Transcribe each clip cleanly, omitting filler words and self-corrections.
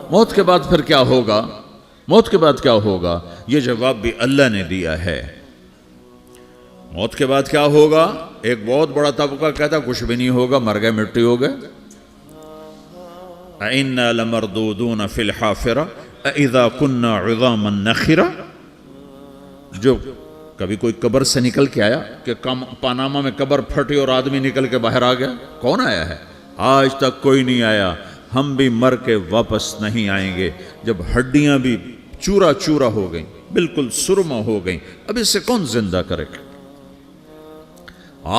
موت کے بعد پھر کیا ہوگا؟ موت کے بعد کیا ہوگا؟ یہ جواب بھی اللہ نے دیا ہے۔ موت کے بعد کیا ہوگا؟ ایک بہت بڑا طبقہ کہتا کچھ بھی نہیں ہوگا، مر گئے، مٹی ہو گئے۔ اِنَّا لَمَرْدُودُونَ فِي الْحَافِرَةِ اِذَا كُنَّا عِظَامًا نَخِرَةً۔ جو کبھی کوئی قبر سے نکل کے آیا کہ پاناما میں قبر پھٹی اور آدمی نکل کے باہر آ گیا؟ کون آیا ہے؟ آج تک کوئی نہیں آیا۔ ہم بھی مر کے واپس نہیں آئیں گے۔ جب ہڈیاں بھی چورا چورا ہو گئیں، بالکل سرما ہو گئیں، اب اس سے کون زندہ کرے گا؟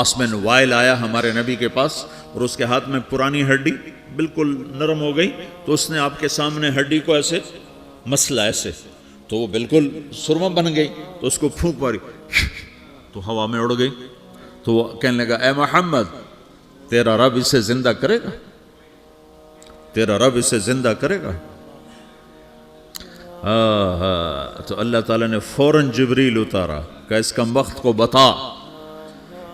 آسمن وائل آیا ہمارے نبی کے پاس اور اس کے ہاتھ میں پرانی ہڈی بالکل نرم ہو گئی، تو اس نے آپ کے سامنے ہڈی کو ایسے مسلا ایسے، تو وہ بالکل سرما بن گئی، تو اس کو پھونک ماری تو ہوا میں اڑ گئی۔ تو وہ کہنے لگا اے محمد، تیرا رب اسے زندہ کرے گا؟ تیرا رب اسے زندہ کرے گا؟ تو اللہ تعالیٰ نے فوراً جبریل اتارا کہ اس کمبخت کو بتا،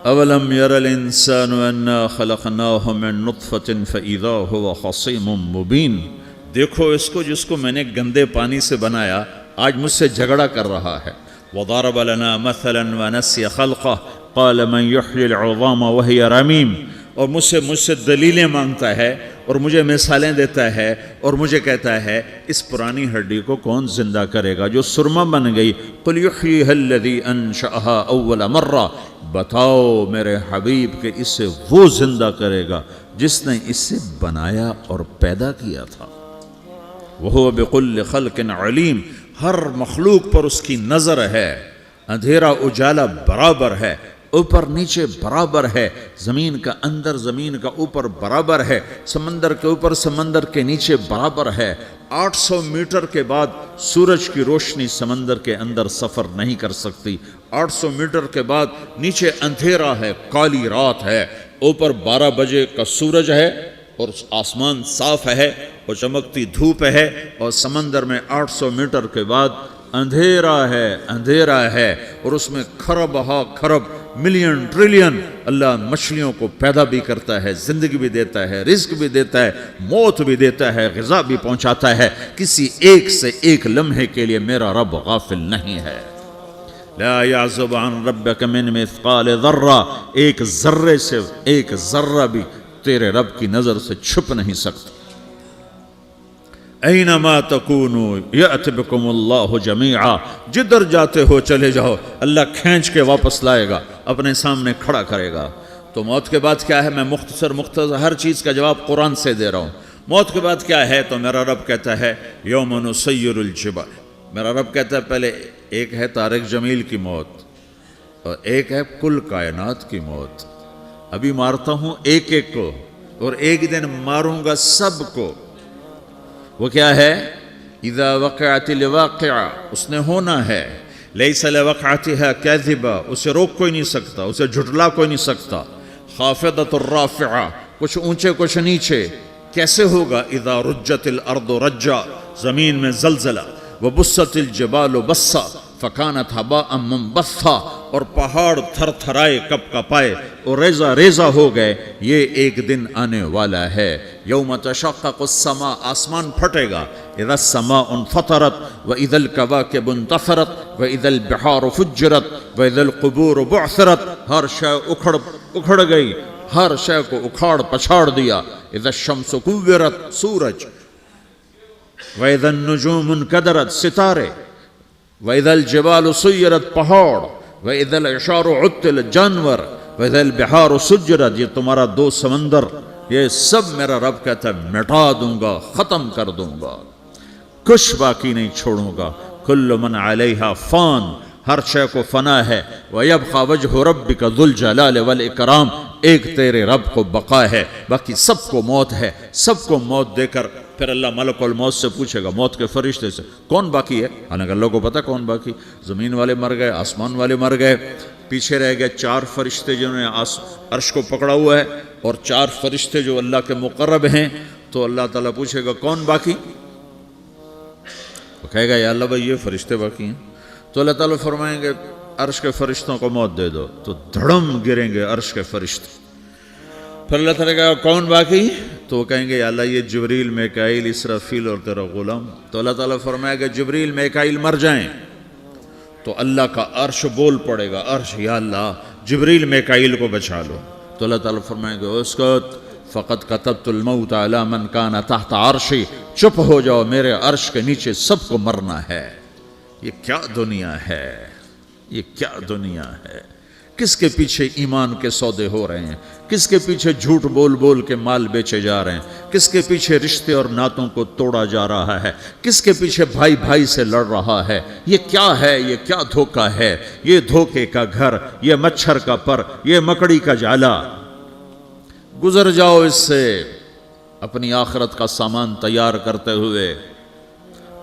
اولم یر الانسان انا خلقناہ من نطفۃ فاذا هو خصیم مبین۔ دیکھو اس کو جس کو میں نے گندے پانی سے بنایا، آج مجھ سے جھگڑا کر رہا ہے۔ وضرب لنا مثلا ونسی خلقہ قال من یحیی العظام وہی رمیم۔ اور مجھ سے دلیلیں مانگتا ہے اور مجھے مثالیں دیتا ہے اور مجھے کہتا ہے اس پرانی ہڈی کو کون زندہ کرے گا جو سرما بن گئی؟ قل یحییہا الذی انشأہا اول مرہ، بتاؤ میرے حبیب کہ اسے وہ زندہ کرے گا جس نے اسے بنایا اور پیدا کیا تھا۔ وہو بکل خلق علیم، ہر مخلوق پر اس کی نظر ہے، اندھیرا اجالا برابر ہے، اوپر نیچے برابر ہے، زمین کا اندر زمین کا اوپر برابر ہے، سمندر کے اوپر سمندر کے نیچے برابر ہے۔ 800 میٹر کے بعد سورج کی روشنی سمندر کے اندر سفر نہیں کر سکتی۔ 800 میٹر کے بعد نیچے اندھیرا ہے، کالی رات ہے، اوپر 12 بجے کا سورج ہے اور آسمان صاف ہے اور چمکتی دھوپ ہے، اور سمندر میں 800 میٹر کے بعد اندھیرا ہے اور اس میں کھرب ہا کھرب ملین ٹریلین اللہ مچھلیوں کو پیدا بھی کرتا ہے، زندگی بھی دیتا ہے، رزق بھی دیتا ہے، موت بھی دیتا ہے، غذا بھی پہنچاتا ہے۔ کسی ایک سے ایک لمحے کے لیے میرا رب غافل نہیں ہے۔ لا يعزب عن ربك من مثقال ذرہ، ایک ذرے سے ایک ذرہ بھی تیرے رب کی نظر سے چھپ نہیں سکتا۔ اینما تکونوا یأت بکم اللہ جمیعا، جدھر جاتے ہو چلے جاؤ، اللہ کھینچ کے واپس لائے گا، اپنے سامنے کھڑا کرے گا۔ تو موت کے بعد کیا ہے؟ میں مختصر ہر چیز کا جواب قرآن سے دے رہا ہوں۔ موت کے بعد کیا ہے؟ تو میرا رب کہتا ہے یوم نسیر الجبال۔ میرا رب کہتا ہے پہلے ایک ہے طارق جمیل کی موت اور ایک ہے کل کائنات کی موت۔ ابھی مارتا ہوں ایک ایک کو اور ایک دن ماروں گا سب کو۔ وہ کیا ہے؟ اذا وقعت الواقعہ، اس نے ہونا ہے۔ لیس لوقعتها کاذبہ، اسے روک کوئی نہیں سکتا، اسے جھٹلا کوئی نہیں سکتا۔ خافضۃ الرافعہ، کچھ اونچے کچھ نیچے۔ کیسے ہوگا؟ اذا رجت الارض رجا، زمین میں زلزلہ۔ وبست الجبال بسا فکانت ہباء منبثا، اور پہاڑ تھر تھرائے کپ کپائے اور ریزہ ریزہ ہو گئے۔ یہ ایک دن آنے والا ہے۔ یوم تشقق السماء، آسمان پھٹے گا۔ اذا السماء انفطرت واذا الكواكب انتثرت واذا البحار فجرت واذا القبور بعثرت، ہر شے اکھڑ گئی، ہر شے کو اکھاڑ پچھاڑ دیا۔ اذا الشمس کورت، سورج۔ واذا النجوم انکدرت، ستارے۔ وَإِذَا الْجِبَالُ سُيِّرَتْ، پہاڑ۔ وَإِذَا الْعِشَارُ عُطِّلَتْ، جانور۔ وَإِذَا الْبِحَارُ سُجِّرَتْ، یہ تمہارا دو سمندر، یہ سب میرا رب کہتا ہے مٹا دوں گا، ختم کر دوں گا، کچھ باقی نہیں چھوڑوں گا۔ كُلُّ مَنْ عَلَيْهَا فان، ہر شے کو فنا ہے۔ وَيَبْقَى وَجْهُ رَبِّكَ ذُو الْجَلَالِ وَالْإِكْرَامِ، ایک تیرے رب کو بقا ہے، باقی سب کو موت ہے۔ سب کو موت دے کر پھر اللہ ملک الموت سے پوچھے گا، موت کے فرشتے سے، کون باقی ہے؟ حالانکہ اللہ کو پتہ کون باقی۔ زمین والے مر گئے، آسمان والے مر گئے، پیچھے رہ گئے 4 فرشتے جنہوں نے عرش کو پکڑا ہوا ہے، اور 4 فرشتے جو اللہ کے مقرب ہیں۔ تو اللہ تعالیٰ پوچھے گا کون باقی؟ وہ کہے گا یا اللہ بھائی یہ فرشتے باقی ہیں۔ تو اللہ تعالیٰ فرمائیں گے عرش کے فرشتوں کو موت دے دو، تو دھڑم گریں گے عرش کے فرشتے۔ پھر اللہ تعالیٰ کہا کون باقی؟ تو وہ کہیں گے یا اللہ یہ جبریل میکائیل اسرافیل اور تیرا غلام. تو اللہ تعالیٰ فرمائے گا جبریل میکائیل مر جائیں تو اللہ کا عرش بول پڑے گا, عرش یا اللہ جبریل میکائیل کو بچا لو. تو اللہ تعالیٰ فرمائے گا اسکت فقط کتبت الموت علی من کان تحت عرشی, چپ ہو جاؤ میرے عرش کے نیچے سب کو مرنا ہے. یہ کیا دنیا ہے, یہ کیا دنیا ہے. کس کے پیچھے ایمان کے سودے ہو رہے ہیں, کس کے پیچھے جھوٹ بول بول کے مال بیچے جا رہے ہیں, کس کے پیچھے رشتے اور ناتوں کو توڑا جا رہا ہے, کس کے پیچھے بھائی بھائی سے لڑ رہا ہے. یہ کیا ہے, یہ کیا دھوکہ ہے, یہ دھوکے کا گھر, یہ مچھر کا پر, یہ مکڑی کا جالا. گزر جاؤ اس سے اپنی آخرت کا سامان تیار کرتے ہوئے.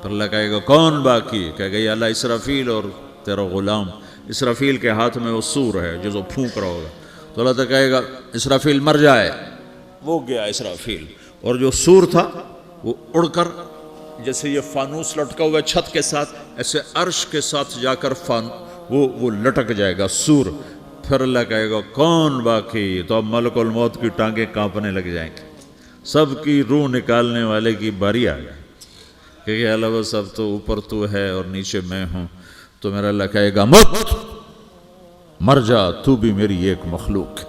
پھر اللہ کہے گا کون باقی؟ کہے گا یا اللہ اسرافیل اور تیرا غلام. اسرافیل کے ہاتھ میں وہ سور ہے جو پھونک رہا ہوگا. تو اللہ تعالیٰ کہے گا اسرافیل مر جائے. وہ گیا اسرافیل, اور جو سور تھا وہ اڑ کر جیسے یہ فانوس لٹکا ہوا چھت کے ساتھ ایسے عرش کے ساتھ جا کر وہ لٹک جائے گا سور. پھر اللہ کہے گا کون باقی؟ تو اب ملک الموت کی ٹانگیں کانپنے لگ جائیں گی, سب کی روح نکالنے والے کی باری آ گئی کہ اللہ وہ سب تو اوپر تو ہے اور نیچے میں ہوں. تو میرا اللہ کہے گا مت, مر جا, تو بھی میری ایک مخلوق,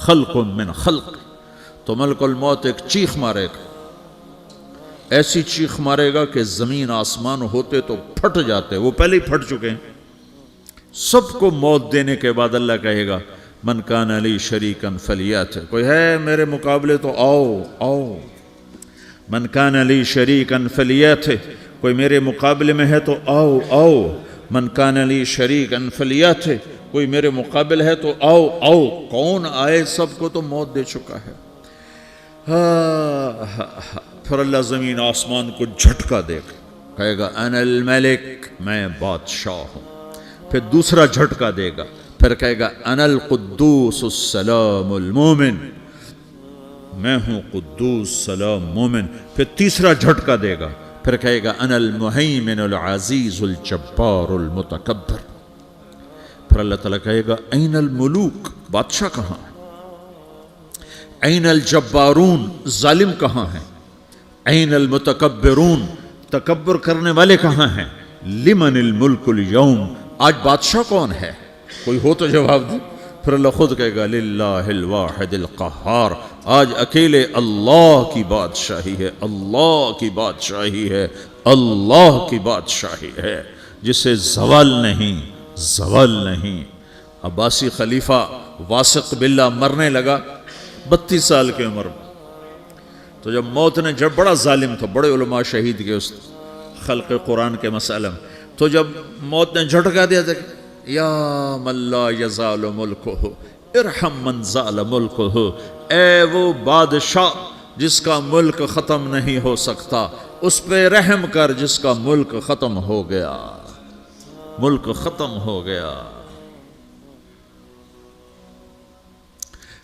خلق من خلق. تو ملک الموت ایک چیخ مارے گا, ایسی چیخ مارے گا کہ زمین آسمان ہوتے تو پھٹ جاتے, وہ پہلے ہی پھٹ چکے ہیں. سب کو موت دینے کے بعد اللہ کہے گا من کان علی شریکن فلیات, کوئی ہے میرے مقابلے تو آؤ آؤ. من کان علی شریکن فلیات, کوئی میرے مقابلے میں ہے تو آؤ آؤ. من کان علی شریکن فلیات, کوئی میرے مقابل ہے تو آؤ آؤ. کون آئے؟ سب کو تو موت دے چکا ہے. پھر اللہ زمین آسمان کو جھٹکا دے گا, کہے گا انا الملک, میں بادشاہ ہوں. پھر دوسرا جھٹکا دے گا, پھر کہے گا انا القدوس السلام المومن, میں ہوں قدوس سلام مومن. پھر تیسرا جھٹکا دے گا, پھر کہے گا انا المہیمن العزیز الجبار المتکبر. پھر اللہ تعالیٰ کہے گا این الملوک, بادشاہ کہاں ہے؟ این الجبارون, ظالم کہاں ہیں؟ این المتکبرون, تکبر کرنے والے کہاں ہیں؟ لمن الملک اليوم, آج بادشاہ کون ہے؟ کوئی ہو تو جواب دے. پھر اللہ خود کہے گا للہ الواحد القہار, آج اکیلے اللہ کی بادشاہی ہے, اللہ کی بادشاہی ہے, اللہ کی بادشاہی ہے, جسے زوال نہیں, زوال نہیں. عباسی خلیفہ واثق باللہ مرنے لگا 32 سال کی عمر میں. تو جب موت نے, جب بڑا ظالم تھا, بڑے علماء شہید کے اس خلق قرآن کے مسئلہ میں, تو جب موت نے جھٹکا دیا تھا یا من لا یزال ملکہ ارحم من زال ملکہ, اے وہ بادشاہ جس کا ملک ختم نہیں ہو سکتا, اس پہ رحم کر جس کا ملک ختم ہو گیا, ملک ختم ہو گیا.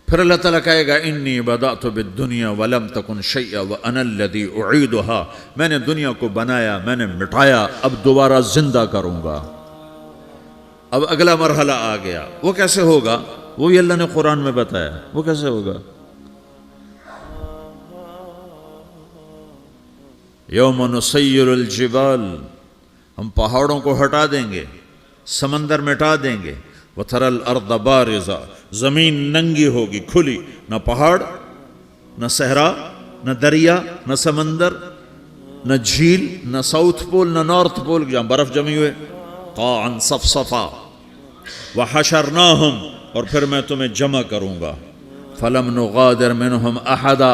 پھر اللہ تعالیٰ کہے گا انی بدأت بالدنیا ولم تکن شیئا وانا الذی اعیدہا, میں نے دنیا کو بنایا, میں نے مٹایا, اب دوبارہ زندہ کروں گا. اب اگلا مرحلہ آ گیا, وہ کیسے ہوگا؟ وہ بھی اللہ نے قرآن میں بتایا. وہ کیسے ہوگا؟ یوم نسیر الجبال, ہم پہاڑوں کو ہٹا دیں گے, سمندر مٹا دیں گے. وتری الارض بارزہ, زمین ننگی ہوگی, کھلی, نہ پہاڑ, نہ صحرا, نہ دریا, نہ سمندر, نہ جھیل, نہ ساؤتھ پول, نہ نارتھ پول جہاں برف جمی ہوئے. قاعا صفصفا وحشرناہم, اور پھر میں تمہیں جمع کروں گا. فلم نغادر منہم احدا,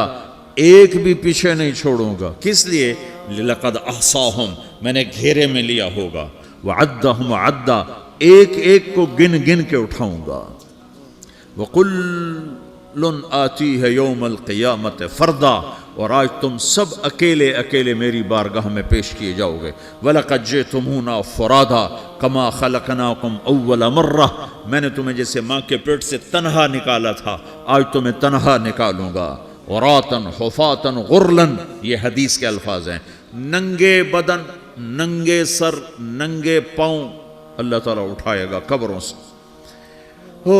ایک بھی پیچھے نہیں چھوڑوں گا. کس لیے؟ لقد احصاہم, میں نے گھیرے میں لیا ہوگا. وعدہم عدا, ایک ایک کو گن گن کے اٹھاؤں گا. وَقُلٌ آتِيهَ يَوْمَ الْقِيَامَةِ فَرْدًا, اور آج تم سب اکیلے اکیلے میری بارگاہ میں پیش کیے جاؤ گے. وَلَقَدْ جِئْتُمُونَا فُرَادًا كَمَا خَلَقْنَاكُمْ أَوَّلَ مَرَّةٍ, میں نے تمہیں جیسے ماں کے پیٹ سے تنہا نکالا تھا, آج تمہیں تنہا نکالوں گا. عُرَاةً حُفَاةً غُرْلًا, یہ حدیث کے الفاظ ہیں. ننگے بدن, ننگے سر, ننگے پاؤں اللہ تعالیٰ اٹھائے گا قبروں سے. ہو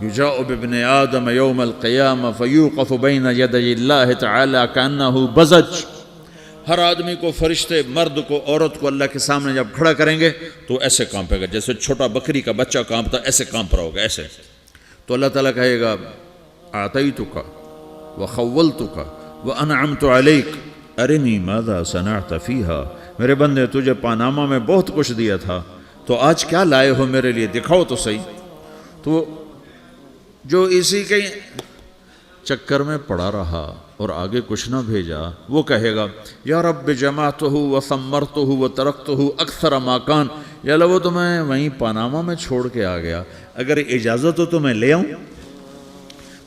یجاء بابن آدم یوم القیامہ فیوقف بین یدی اللہ تعالی کأنہ بزج، ہر آدمی کو، فرشتے، مرد کو، عورت کو اللہ کے سامنے جب کھڑا کریں گے تو ایسے کانپے گا، جیسے چھوٹا بکری کا بچہ کانپتا ایسے کانپ رہا ہوگا ایسے. تو اللہ تعالیٰ کہے گا اعطیتک وخولتک وانعمت علیک ارنی ماذا صنعت فیہا، میرے بندے تجھے پاناما میں بہت کچھ دیا تھا، تو آج کیا لائے ہو میرے لیے، دکھاؤ تو صحیح. تو جو اسی کے چکر میں پڑا رہا اور آگے کچھ نہ بھیجا، وہ کہے گا یا رب جمعتہ وثمرتہ وترکتہ اکثر ما کان، یا اللہ وہ تو میں وہیں پاناما میں چھوڑ کے آ گیا، اگر اجازت ہو تو میں لے آؤں.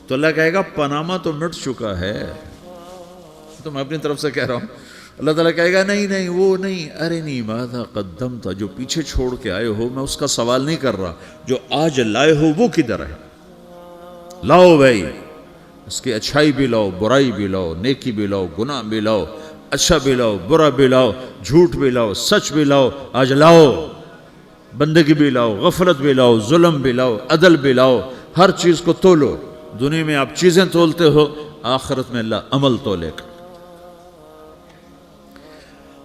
تو اللہ کہے گا پاناما تو مٹ چکا ہے، تو میں اپنی طرف سے کہہ رہا ہوں. اللہ تعالیٰ کہے گا نہیں نہیں وہ نہیں، ارنی ماذا قدمت، جو پیچھے چھوڑ کے آئے ہو میں اس کا سوال نہیں کر رہا، جو آج لائے ہو وہ کدھر ہے، لاؤ بھائی، اس کی اچھائی بھی لاؤ، برائی بھی لاؤ، نیکی بھی لاؤ، گناہ بھی لاؤ، اچھا بھی لاؤ، برا بھی لاؤ، جھوٹ بھی لاؤ، سچ بھی لاؤ، آج لاؤ، بندگی بھی لاؤ، غفلت بھی لاؤ، ظلم بھی لاؤ، عدل بھی لاؤ، ہر چیز کو تولو. دنیا میں آپ چیزیں تولتے ہو، آخرت میں اللہ عمل تولے گا.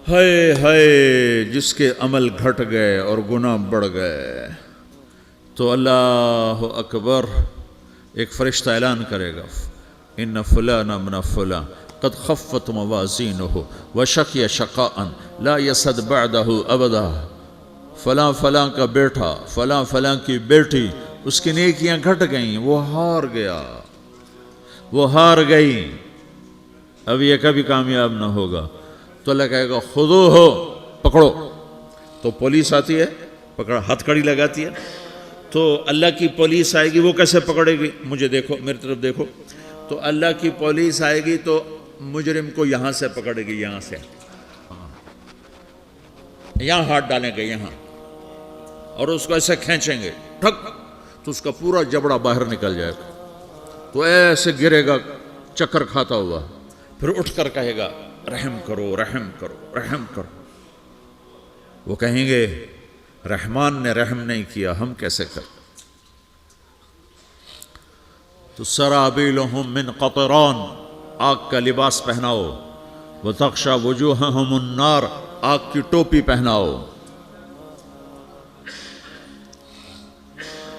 ہائے ہائے جس کے عمل گھٹ گئے اور گناہ بڑھ گئے، تو اللہ اکبر، ایک فرشتہ اعلان کرے گا ان فلان من فلان قد خفت موازینہ وشقی شقاء لا یسد بعدہ ابدا، فلاں فلاں کا بیٹا، فلاں فلاں کی بیٹی، اس کی نیکیاں گھٹ گئیں، وہ ہار گیا، وہ ہار گئی، اب یہ کبھی کامیاب نہ ہوگا. تو اللہ کہے گا خودو ہو، پکڑو. تو پولیس آتی ہے، پکڑا، ہتھ کڑی لگاتی ہے. تو اللہ کی پولیس آئے گی، وہ کیسے پکڑے گی، مجھے دیکھو، میری طرف دیکھو. تو اللہ کی پولیس آئے گی تو مجرم کو یہاں سے پکڑے گی، یہاں سے، یہاں ہاتھ ڈالیں گے یہاں، اور اس کو ایسے کھینچیں گے ٹھک، تو اس کا پورا جبڑا باہر نکل جائے گا. تو ایسے گرے گا چکر کھاتا ہوا، پھر اٹھ کر کہے گا رحم کرو، رحم کرو، رحم کرو. وہ کہیں گے رحمان نے رحم نہیں کیا، ہم کیسے کریں. تو سرابیلہم من قطران، آگ کا لباس پہناؤ، وتغشی وجوہہم النار، آگ کی ٹوپی پہناؤ.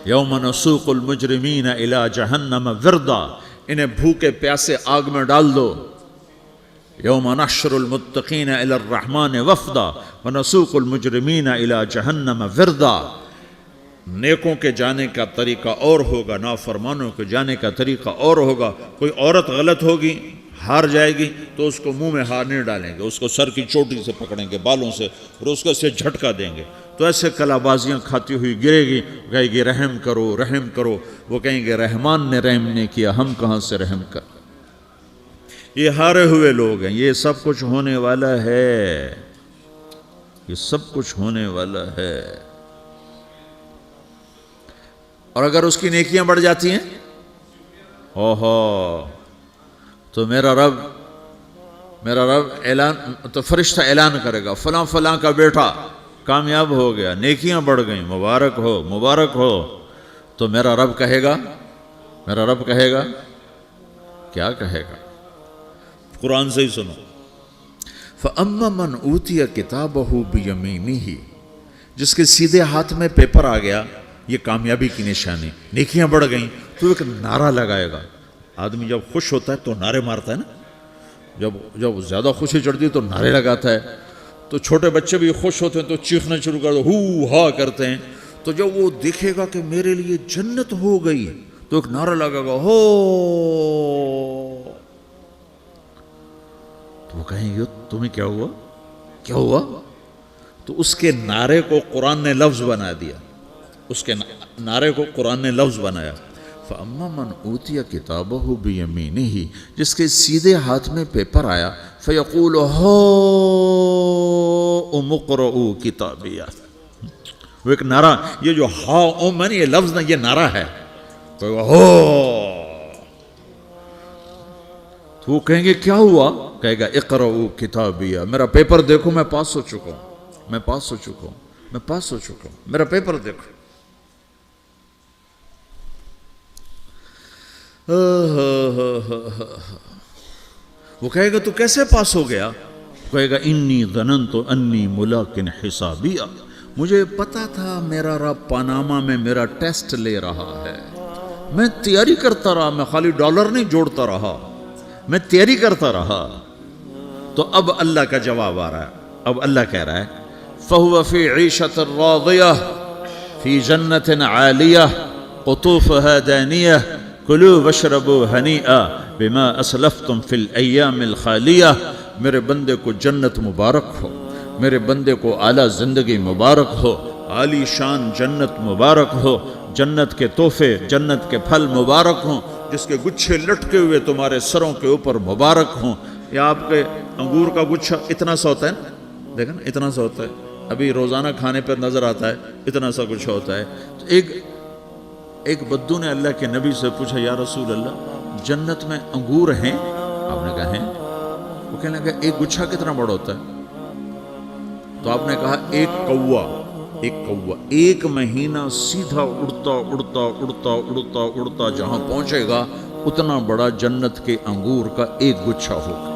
یوم نسوق المجرمین الی جہنم وردا، انہیں بھوکے پیاسے آگ میں ڈال دو. یوم نحشر المتقین الی الرحمن وفدا ونسوق المجرمین الی جہنم وردا. نیکوں کے جانے کا طریقہ اور ہوگا، نافرمانوں کے جانے کا طریقہ اور ہوگا. کوئی عورت غلط ہوگی، ہار جائے گی، تو اس کو منہ میں ہار نہیں ڈالیں گے، اس کو سر کی چوٹی سے پکڑیں گے، بالوں سے، اور اس کو اسے جھٹکا دیں گے. تو ایسے کلا بازیاں کھاتی ہوئی گرے گی، کہے گی رحم کرو، رحم کرو. وہ کہیں گے رحمان نے رحم نہیں کیا، ہم کہاں سے رحم کر. یہ ہارے ہوئے لوگ ہیں. یہ سب کچھ ہونے والا ہے، یہ سب کچھ ہونے والا ہے. اور اگر اس کی نیکیاں بڑھ جاتی ہیں، اوہو، تو میرا رب اعلان، تو فرشتہ اعلان کرے گا فلاں فلاں کا بیٹا کامیاب ہو گیا، نیکیاں بڑھ گئیں، مبارک ہو، مبارک ہو. تو میرا رب کہے گا کیا کہے گا، قرآن سے ہی سنو. فَأَمَّا مَنْ أُوتِيَ كِتَابَهُ بِيَمِينِهِ، جس کے سیدھے ہاتھ میں پیپر آ گیا، یہ کامیابی کی نشانی، نیکیاں بڑھ گئیں. تو ایک نعرہ لگائے گا. آدمی جب خوش ہوتا ہے تو نعرے مارتا ہے نا، جب زیادہ خوشی چڑھتی ہے تو نعرے لگاتا ہے. تو چھوٹے بچے بھی خوش ہوتے ہیں تو چیخنا شروع کر دو، ہو ہا کرتے ہیں. تو جب وہ دیکھے گا کہ میرے لیے جنت ہو گئی، تو ایک نعرہ لگے گا، ہو. تو وہ کہیں گے تمہیں کیا ہوا، کیا ہوا. تو اس کے نعرے کو قرآن نے لفظ بنا دیا، اس کے نعرے کو قرآن نے لفظ بنایا. فَأَمَّا مَنْ أُوتِيَ كِتَابَهُ بِيَمِينِهِ، جس کے سیدھے ہاتھ میں پیپر آیا، فَيَقُولُ هَاؤْمُ اقْرَءُوا كِتَابِيَهْ. وہ ایک نعرہ، یہ جو ہاؤم ہے نا، یہ لفظ نہ، یہ نعرہ ہے. تو وہ کہیں گے کیا ہوا، کہے گا اقرؤوا کتابیہ، میرا پیپر دیکھو، میں پاس ہو چکا ہوں، میں پاس ہو چکا ہوں، میں پاس ہو چکا ہوں، میرا پیپر دیکھو. وہ کہے گا تو کیسے پاس ہو گیا؟ کہے گا انی ظننت انی ملاقن حسابیہ، مجھے پتا تھا میرا رب پاناما میں میرا ٹیسٹ لے رہا ہے، میں تیاری کرتا رہا، میں خالی ڈالر نہیں جوڑتا رہا، میں تیاری کرتا رہا۔ تو اب اللہ کا جواب آ رہا ہے، اب اللہ کہہ رہا ہے فَهُوَ فِي عِيشَةٍ رَاضِيَةٍ فِي جَنَّةٍ عَالِيَةٍ قُطُوفُهَا دَانِيَةٌ كُلُوا وَاشْرَبُوا هَنِيئًا بِمَا أَسْلَفْتُمْ فِي الْأَيَّامِ الْخَالِيَةِ، میرے بندے کو جنت مبارک ہو، میرے بندے کو اعلیٰ زندگی مبارک ہو، عالی شان جنت مبارک ہو، جنت کے تحفے، جنت کے پھل مبارک ہوں، جس کے گچھے لٹکے ہوئے تمہارے سروں کے اوپر مبارک ہوں۔ یا آپ کے انگور کا گچھا اتنا سا ہوتا ہے نا، دیکھیں نا اتنا سا ہوتا ہے، ابھی روزانہ کھانے پر نظر آتا ہے، اتنا سا گچھا ہوتا ہے۔ تو ایک بدو نے اللہ کے نبی سے پوچھا یا رسول اللہ جنت میں انگور ہیں؟ آپ نے کہا ہیں۔ وہ کہنے لگا ایک گچھا کتنا بڑا ہوتا ہے؟ تو آپ نے کہا ایک کوا ایک مہینہ سیدھا اڑتا اڑتا اڑتا اڑتا اڑتا جہاں پہنچے گا اتنا بڑا جنت کے انگور کا ایک گچھا ہوگا۔